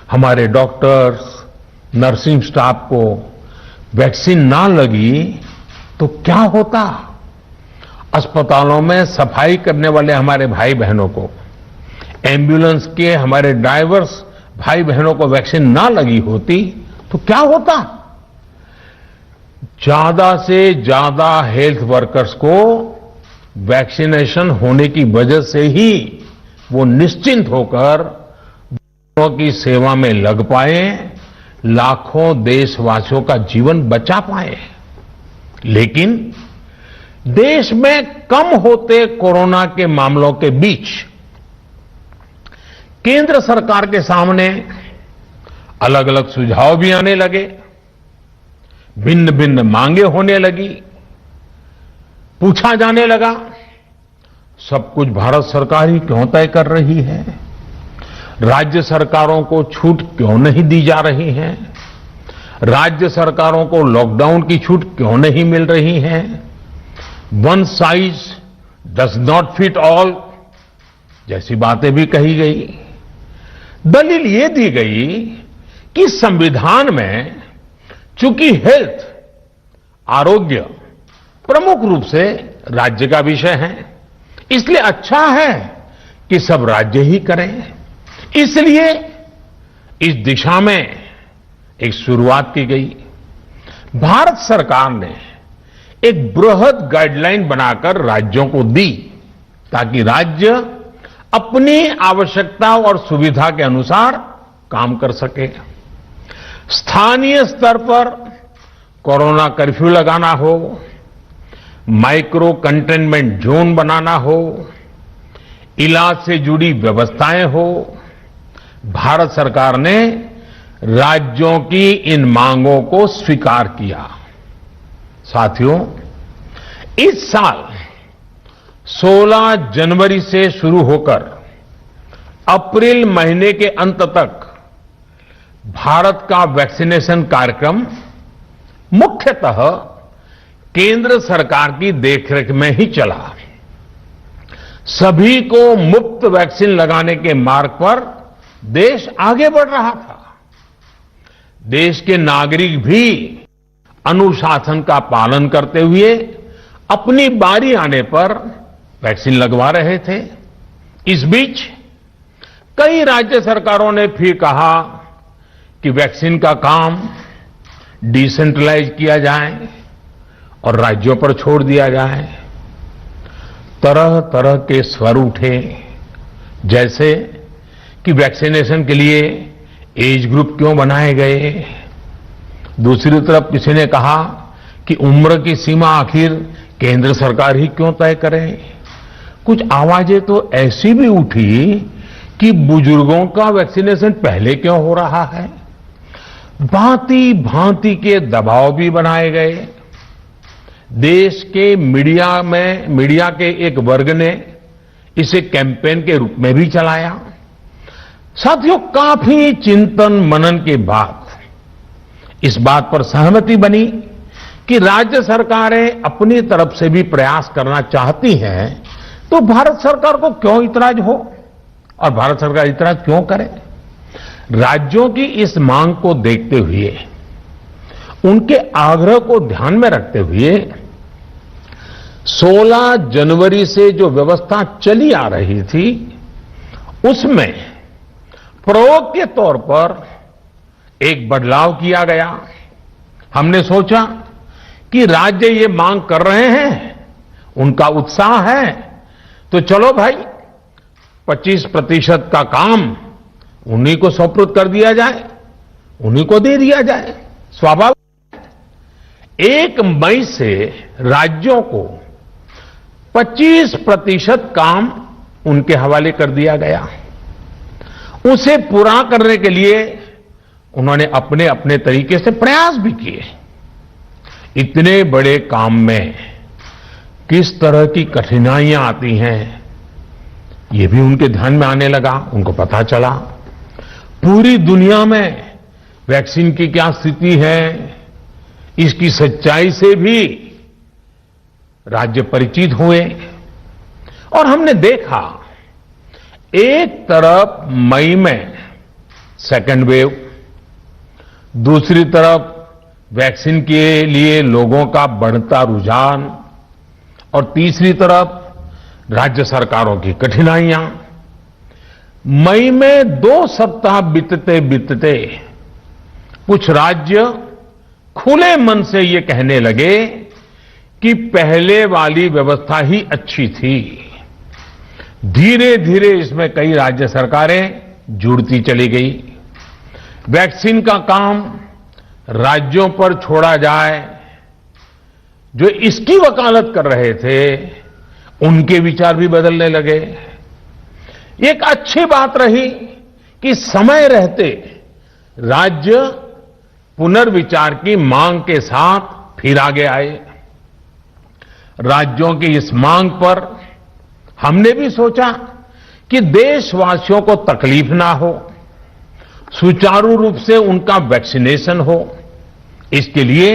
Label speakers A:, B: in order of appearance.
A: हमारे doctors, nursing staff को vaccine ना लगी तो क्या होता? अस्पतालों में सफाई करने वाले हमारे भाई बहनों को, एम्बुलेंस के हमारे ड्राइवर्स भाई बहनों को वैक्सीन ना लगी होती तो क्या होता? ज्यादा से ज्यादा हेल्थ वर्कर्स को वैक्सीनेशन होने की वजह से ही वो निश्चिंत होकर लोगों की सेवा में लग पाए, लाखों देशवासियों का जीवन बचा पाए। लेकिन देश में कम होते कोरोना के मामलों के बीच केंद्र सरकार के सामने अलग अलग सुझाव भी आने लगे, भिन्न भिन्न मांगे होने लगी, पूछा जाने लगा सब कुछ भारत सरकार ही क्यों तय कर रही है? राज्य सरकारों को छूट क्यों नहीं दी जा रही है? राज्य सरकारों को लॉकडाउन की छूट क्यों नहीं मिल रही है? One size does not fit all जैसी बातें भी कही गई। दलील ये दी गई कि संविधान में चूंकि हेल्थ, आरोग्य प्रमुख रूप से राज्य का विषय है, इसलिए अच्छा है कि सब राज्य ही करें। इसलिए इस दिशा में एक शुरुआत की गई। भारत सरकार ने एक बृहद गाइडलाइन बनाकर राज्यों को दी ताकि राज्य अपनी आवश्यकता और सुविधा के अनुसार काम कर सके। स्थानीय स्तर पर कोरोना कर्फ्यू लगाना हो, माइक्रो कंटेनमेंट जोन बनाना हो, इलाज से जुड़ी व्यवस्थाएं हो, भारत सरकार ने राज्यों की इन मांगों को स्वीकार किया। साथियों, इस साल 16 जनवरी से शुरू होकर अप्रैल महीने के अंत तक भारत का वैक्सीनेशन कार्यक्रम मुख्यतः केंद्र सरकार की देखरेख में ही चला। सभी को मुफ्त वैक्सीन लगाने के मार्ग पर देश आगे बढ़ रहा था। देश के नागरिक भी अनुशासन का पालन करते हुए अपनी बारी आने पर वैक्सीन लगवा रहे थे। इस बीच कई राज्य सरकारों ने फिर कहा कि वैक्सीन का काम डिसेंट्रलाइज किया जाए और राज्यों पर छोड़ दिया जाए। तरह तरह के स्वर उठे, जैसे कि वैक्सीनेशन के लिए एज ग्रुप क्यों बनाए गए। दूसरी तरफ किसी ने कहा कि उम्र की सीमा आखिर केंद्र सरकार ही क्यों तय करे। कुछ आवाजें तो ऐसी भी उठी कि बुजुर्गों का वैक्सीनेशन पहले क्यों हो रहा है। भांति भांति के दबाव भी बनाए गए। देश के मीडिया के एक वर्ग ने इसे कैंपेन के रूप में भी चलाया। साथियों, काफी चिंतन मनन के बाद इस बात पर सहमति बनी कि राज्य सरकारें अपनी तरफ से भी प्रयास करना चाहती हैं, तो भारत सरकार को क्यों इतराज हो और भारत सरकार इतराज क्यों करे। राज्यों की इस मांग को देखते हुए, उनके आग्रह को ध्यान में रखते हुए 16 जनवरी से जो व्यवस्था चली आ रही थी, उसमें प्रयोग के तौर पर एक बदलाव किया गया। हमने सोचा कि राज्य ये मांग कर रहे हैं, उनका उत्साह है, तो चलो भाई 25% का काम उन्हीं को सुपुर्द कर दिया जाए, उन्हीं को दे दिया जाए। स्वाभाविक 1 मई से राज्यों को 25% काम उनके हवाले कर दिया गया। उसे पूरा करने के लिए उन्होंने अपने अपने तरीके से प्रयास भी किए। इतने बड़े काम में किस तरह की कठिनाइयां आती हैं, ये भी उनके ध्यान में आने लगा। उनको पता चला पूरी दुनिया में वैक्सीन की क्या स्थिति है, इसकी सच्चाई से भी राज्य परिचित हुए। और हमने देखा, एक तरफ मई में सेकेंड वेव, दूसरी तरफ वैक्सीन के लिए लोगों का बढ़ता रुझान और तीसरी तरफ राज्य सरकारों की कठिनाइयां। मई में 2 सप्ताह बीतते बीतते कुछ राज्य खुले मन से ये कहने लगे कि पहले वाली व्यवस्था ही अच्छी थी। धीरे धीरे इसमें कई राज्य सरकारें जुड़ती चली गई। वैक्सीन का काम राज्यों पर छोड़ा जाए, जो इसकी वकालत कर रहे थे उनके विचार भी बदलने लगे। एक अच्छी बात रही कि समय रहते राज्य पुनर्विचार की मांग के साथ फिर आगे आए। राज्यों की इस मांग पर हमने भी सोचा कि देशवासियों को तकलीफ ना हो, सुचारू रूप से उनका वैक्सीनेशन हो। इसके लिए